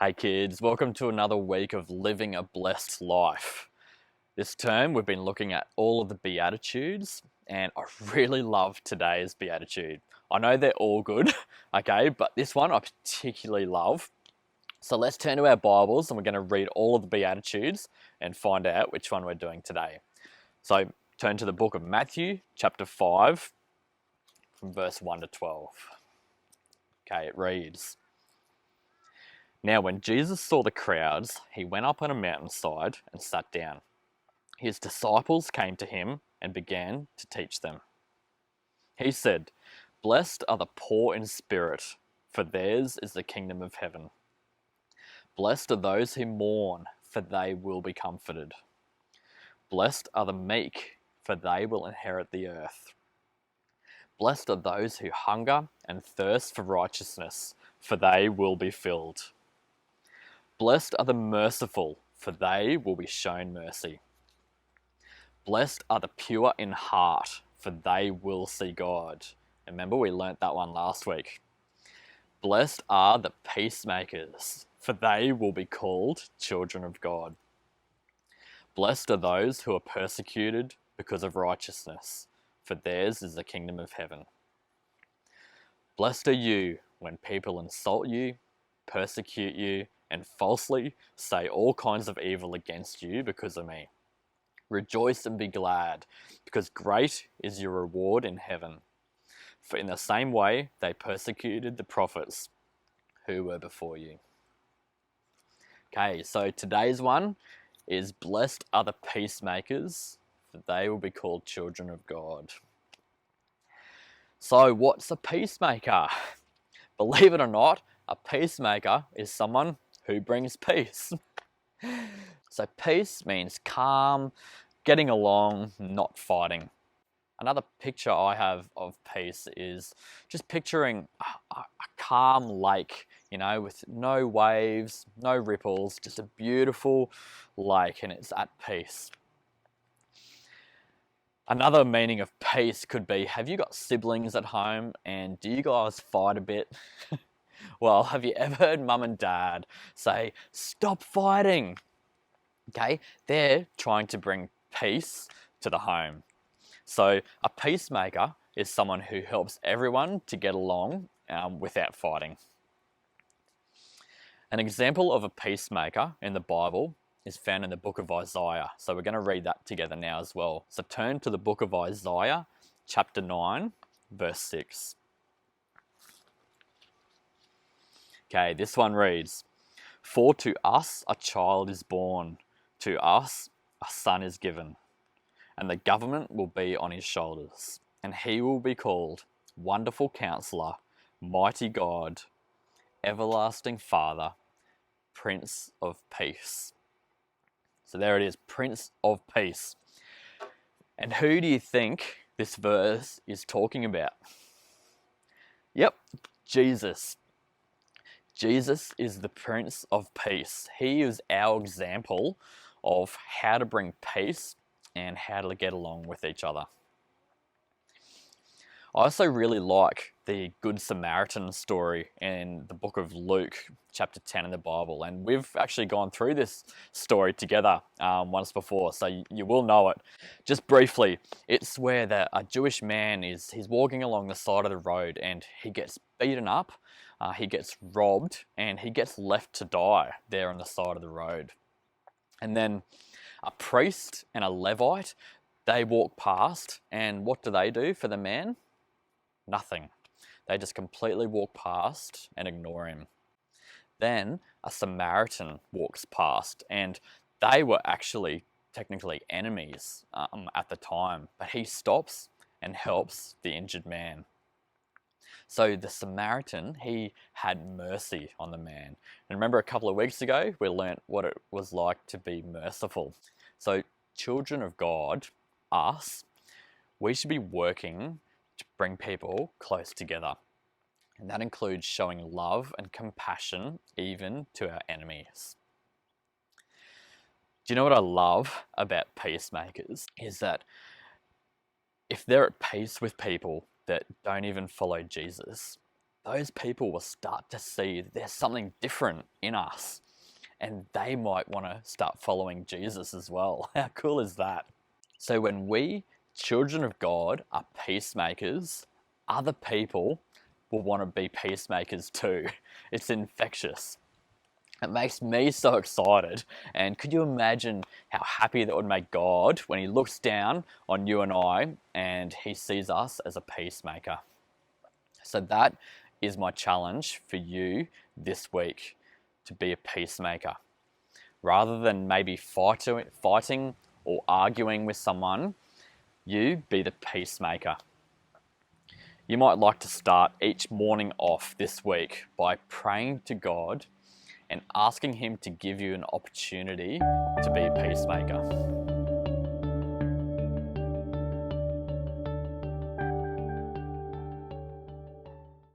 Hey kids, welcome to another week of living a blessed life. This term we've been looking at all of the Beatitudes and I really love today's Beatitude. I know they're all good, okay, but this one I particularly love. So let's turn to our Bibles and we're going to read all of the Beatitudes and find out which one we're doing today. So turn to the book of Matthew, chapter 5, from verse 1 to 12. Okay, it reads, "Now when Jesus saw the crowds, he went up on a mountainside and sat down. His disciples came to him and began to teach them. He said, 'Blessed are the poor in spirit, for theirs is the kingdom of heaven. Blessed are those who mourn, for they will be comforted. Blessed are the meek, for they will inherit the earth. Blessed are those who hunger and thirst for righteousness, for they will be filled. Blessed are the merciful, for they will be shown mercy. Blessed are the pure in heart, for they will see God.'" Remember, we learnt that one last week. "Blessed are the peacemakers, for they will be called children of God. Blessed are those who are persecuted because of righteousness, for theirs is the kingdom of heaven. Blessed are you when people insult you, persecute you, and falsely say all kinds of evil against you because of me. Rejoice and be glad, because great is your reward in heaven. For in the same way they persecuted the prophets who were before you." Okay, so today's one is "Blessed are the peacemakers, for they will be called children of God." So what's a peacemaker? Believe it or not, a peacemaker is someone who brings peace. So peace means calm, getting along, not fighting. Another picture I have of peace is just picturing a calm lake, with no waves, no ripples, just a beautiful lake, and it's at peace. Another meaning of peace could be, have you got siblings at home and do you guys fight a bit? Well, have you ever heard mum and dad say, "Stop fighting"? Okay, they're trying to bring peace to the home. So a peacemaker is someone who helps everyone to get along without fighting. An example of a peacemaker in the Bible is found in the book of Isaiah. So we're going to read that together now as well. So turn to the book of Isaiah, chapter 9, verse 6. Okay, this one reads, "For to us a child is born, to us a son is given, and the government will be on his shoulders, and he will be called Wonderful Counselor, Mighty God, Everlasting Father, Prince of Peace." So there it is, Prince of Peace. And who do you think this verse is talking about? Yep, Jesus. Jesus is the Prince of Peace. He is our example of how to bring peace and how to get along with each other. I also really like the Good Samaritan story in the book of Luke, chapter 10 in the Bible. And we've actually gone through this story together once before, so you will know it. Just briefly, it's where a Jewish man he's walking along the side of the road and he gets beaten up, he gets robbed, and he gets left to die there on the side of the road. And then a priest and a Levite, they walk past, and what do for the man? Nothing. They just completely walk past and ignore him. Then a Samaritan walks past, and they were actually technically enemies at the time, but he stops and helps the injured man. So the Samaritan, he had mercy on the man. And remember a couple of weeks ago, we learnt what it was like to be merciful. So children of God, us, we should be working to bring people close together. And that includes showing love and compassion even to our enemies. Do you know what I love about peacemakers? Is that if they're at peace with people that don't even follow Jesus, those people will start to see there's something different in us, and they might want to start following Jesus as well. How cool is that? So when we, children of God, are peacemakers, other people will want to be peacemakers too. It's infectious. It makes me so excited. And could you imagine how happy that would make God when he looks down on you and I and he sees us as a peacemaker? So that is my challenge for you this week, to be a peacemaker. Rather than maybe fighting or arguing with someone, you be the peacemaker. You might like to start each morning off this week by praying to God and asking him to give you an opportunity to be a peacemaker.